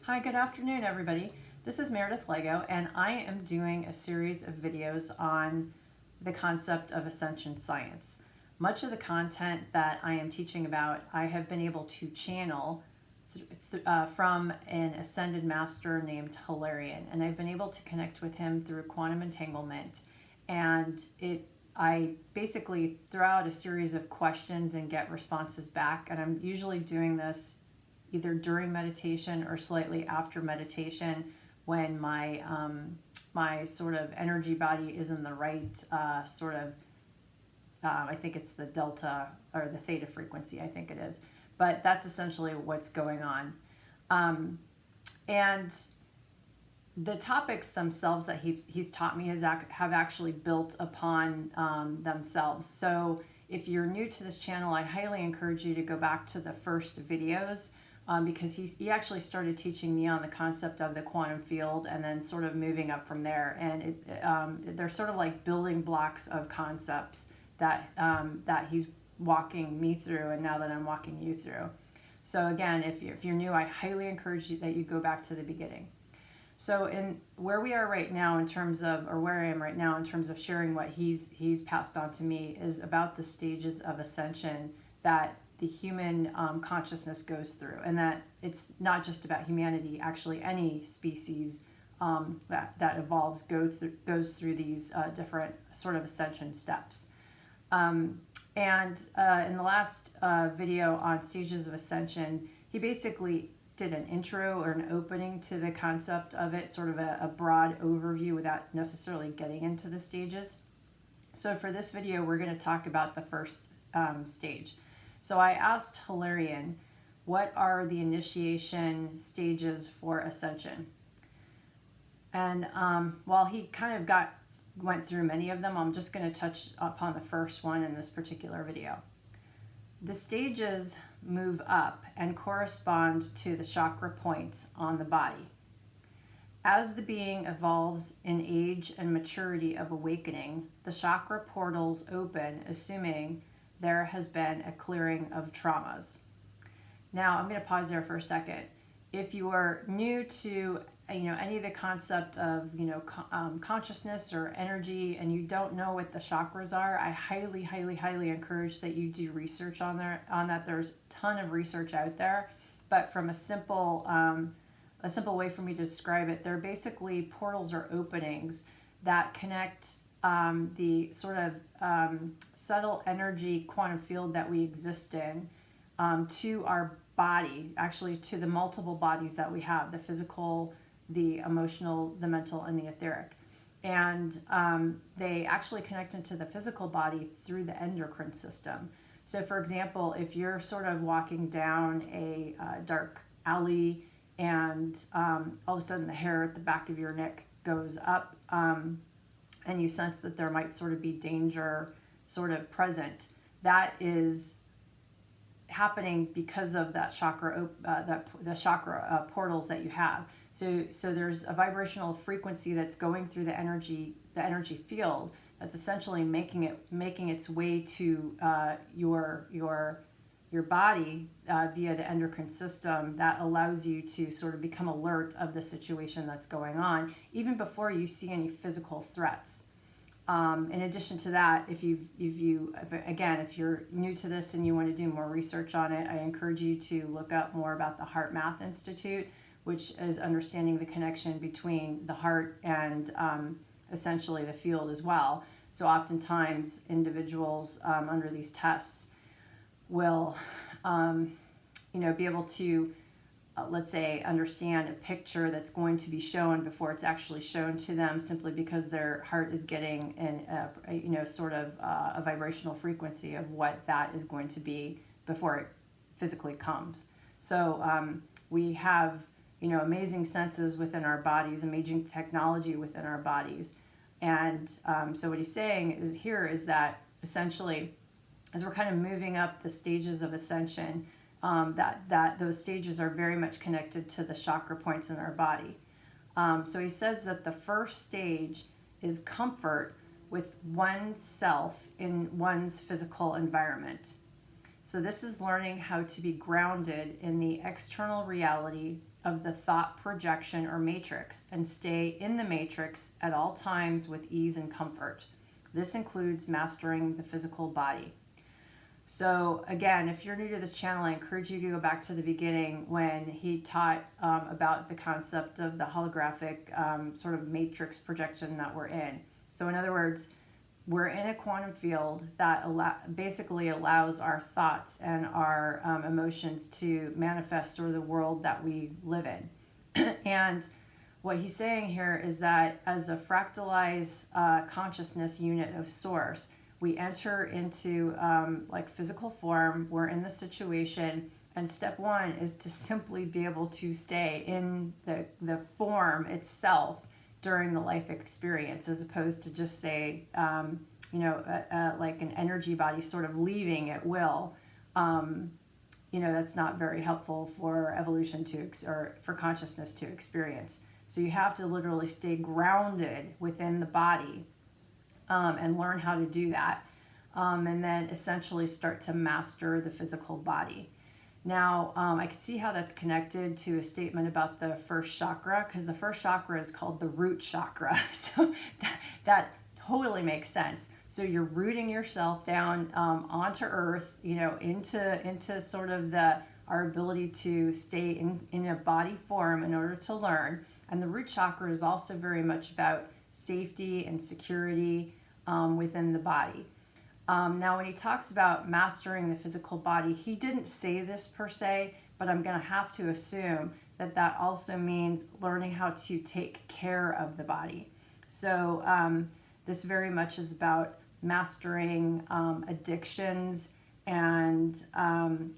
Hi, good afternoon, everybody. This is Meredith Lego, and I am doing a series of videos on the concept of Ascension science. Much of the content that I am teaching about, I have been able to channel from an ascended master named Hilarion, and I've been able to connect with him through quantum entanglement. And I basically throw out a series of questions and get responses back, and I'm usually doing this either during meditation or slightly after meditation when my sort of energy body is in the right I think it's the delta or the theta frequency, I think it is. But that's essentially what's going on. And the topics themselves that he's taught me have actually built upon themselves. So if you're new to this channel, I highly encourage you to go back to the first videos. Because he actually started teaching me on the concept of the quantum field and then sort of moving up from there. And they're sort of like building blocks of concepts that he's walking me through, and now that I'm walking you through. So again, if you're new, I highly encourage you that you go back to the beginning. So in where we are right now in terms of, or where I am right now in terms of sharing what he's passed on to me, is about the stages of ascension that the human consciousness goes through, and that it's not just about humanity. Actually, any species that evolves goes through these different sort of ascension steps. And in the last video on stages of ascension, he basically did an intro or an opening to the concept of it, sort of a broad overview without necessarily getting into the stages. So for this video, we're going to talk about the first stage. So I asked Hilarion, what are the initiation stages for ascension? And while he kind of went through many of them, I'm just going to touch upon the first one in this particular video. The stages move up and correspond to the chakra points on the body. As the being evolves in age and maturity of awakening, the chakra portals open, assuming there has been a clearing of traumas. Now, I'm going to pause there for a second. If you are new to any of the concept of consciousness or energy, and you don't know what the chakras are, I highly encourage that you do research on that. There's a ton of research out there, but from a simple way for me to describe it, they're basically portals or openings that connect the sort of subtle energy quantum field that we exist in to our body, actually to the multiple bodies that we have, the physical, the emotional, the mental, and the etheric. And they actually connect into the physical body through the endocrine system. So for example, if you're sort of walking down a dark alley and all of a sudden the hair at the back of your neck goes up, and you sense that there might sort of be danger sort of present, that is happening because of that chakra, the chakra portals that you have. So there's a vibrational frequency that's going through the energy field that's essentially making its way to your body via the endocrine system, that allows you to sort of become alert of the situation that's going on, even before you see any physical threats. In addition to that, if you're new to this and you want to do more research on it, I encourage you to look up more about the Heart Math Institute, which is understanding the connection between the heart and essentially the field as well. So oftentimes individuals under these tests will be able to let's say understand a picture that's going to be shown before it's actually shown to them, simply because their heart is getting a vibrational frequency of what that is going to be before it physically comes. So we have amazing senses within our bodies, amazing technology within our bodies. And so what he's saying is that essentially, as we're kind of moving up the stages of ascension, that those stages are very much connected to the chakra points in our body. So he says that the first stage is comfort with oneself in one's physical environment. So this is learning how to be grounded in the external reality of the thought projection or matrix and stay in the matrix at all times with ease and comfort. This includes mastering the physical body. So again, if you're new to this channel, I encourage you to go back to the beginning when he taught about the concept of the holographic sort of matrix projection that we're in. So in other words, we're in a quantum field that basically allows our thoughts and our emotions to manifest through the world that we live in. And what he's saying here is that as a fractalized consciousness unit of source, we enter into like physical form, we're in the situation, and step one is to simply be able to stay in the form itself during the life experience, as opposed to just say, like an energy body sort of leaving at will. That's not very helpful for evolution or for consciousness to experience. So you have to literally stay grounded within the body and learn how to do that. And then essentially start to master the physical body. Now, I can see how that's connected to a statement about the first chakra, because the first chakra is called the root chakra. So that totally makes sense. So you're rooting yourself down onto earth, into sort of our ability to stay in a body form in order to learn. And the root chakra is also very much about safety and security within the body. Now, when he talks about mastering the physical body, he didn't say this per se, but I'm going to have to assume that also means learning how to take care of the body. So this very much is about mastering addictions and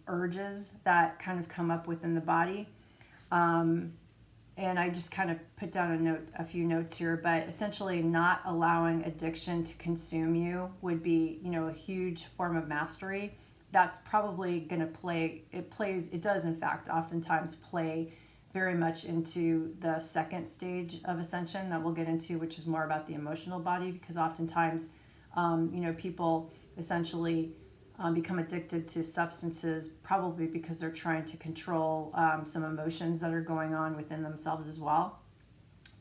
urges that kind of come up within the body. And I just kind of put down a few notes here, but essentially not allowing addiction to consume you would be, a huge form of mastery. That's probably going to it does in fact oftentimes play very much into the second stage of ascension that we'll get into, which is more about the emotional body, because oftentimes, people essentially become addicted to substances, probably because they're trying to control some emotions that are going on within themselves as well.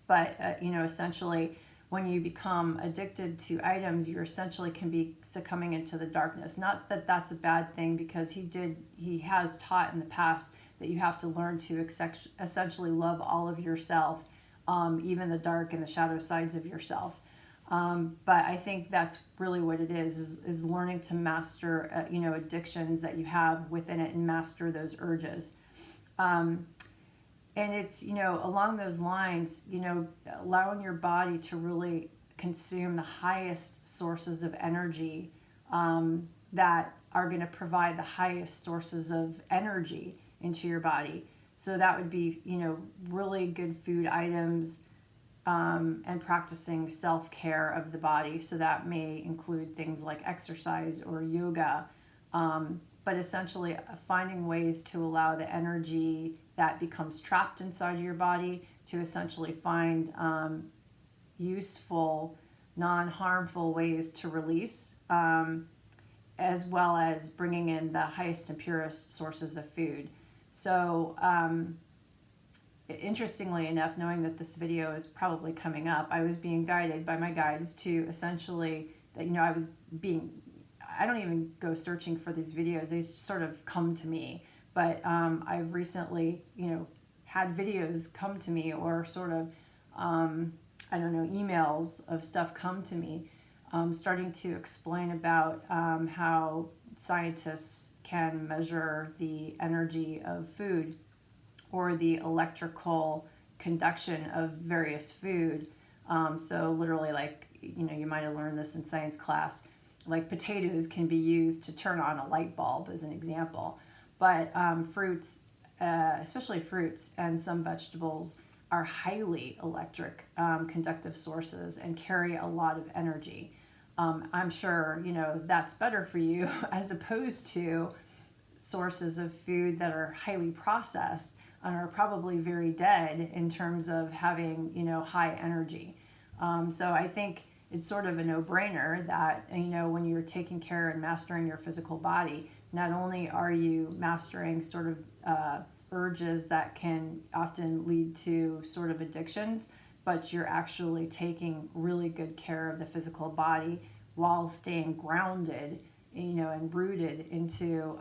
But, essentially, when you become addicted to items, you essentially can be succumbing into the darkness. Not that that's a bad thing, because he has taught in the past that you have to learn to essentially love all of yourself, even the dark and the shadow sides of yourself. But I think that's really what it is learning to master, addictions that you have within it and master those urges. And it's, along those lines, allowing your body to really consume the highest sources of energy that are going to provide the highest sources of energy into your body. So that would be, really good food items, and practicing self-care of the body. So that may include things like exercise or yoga, but essentially finding ways to allow the energy that becomes trapped inside your body to essentially find useful, non-harmful ways to release, as well as bringing in the highest and purest sources of food. So interestingly enough, knowing that this video is probably coming up, I was being guided by my guides to essentially that, I don't even go searching for these videos. They sort of come to me. But I've recently, had videos come to me, or sort of, emails of stuff come to me, starting to explain about how scientists can measure the energy of food, or the electrical conduction of various food. So literally, like, you might have learned this in science class, like potatoes can be used to turn on a light bulb as an example. But fruits, especially fruits and some vegetables, are highly electric conductive sources and carry a lot of energy. I'm sure, that's better for you as opposed to sources of food that are highly processed and are probably very dead in terms of having, high energy. So I think it's sort of a no-brainer that, when you're taking care and mastering your physical body, not only are you mastering sort of urges that can often lead to sort of addictions, but you're actually taking really good care of the physical body while staying grounded, and rooted into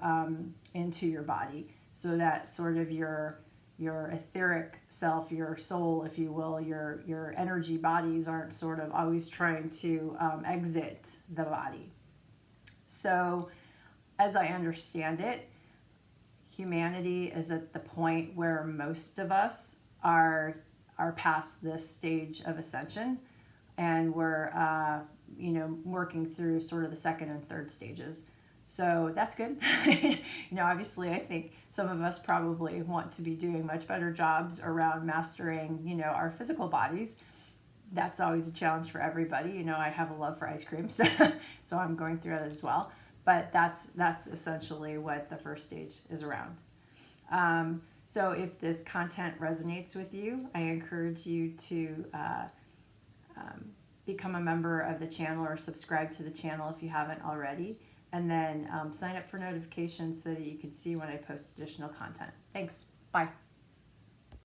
your body, so that sort of your etheric self, your soul, if you will, your energy bodies aren't sort of always trying to exit the body. So, as I understand it, humanity is at the point where most of us are past this stage of ascension, and we're working through sort of the second and third stages. So that's good. Obviously, I think some of us probably want to be doing much better jobs around mastering, our physical bodies. That's always a challenge for everybody. I have a love for ice cream, so I'm going through it as well. But that's essentially what the first stage is around. So if this content resonates with you, I encourage you to become a member of the channel or subscribe to the channel if you haven't already. And then sign up for notifications so that you can see when I post additional content. Thanks. Bye.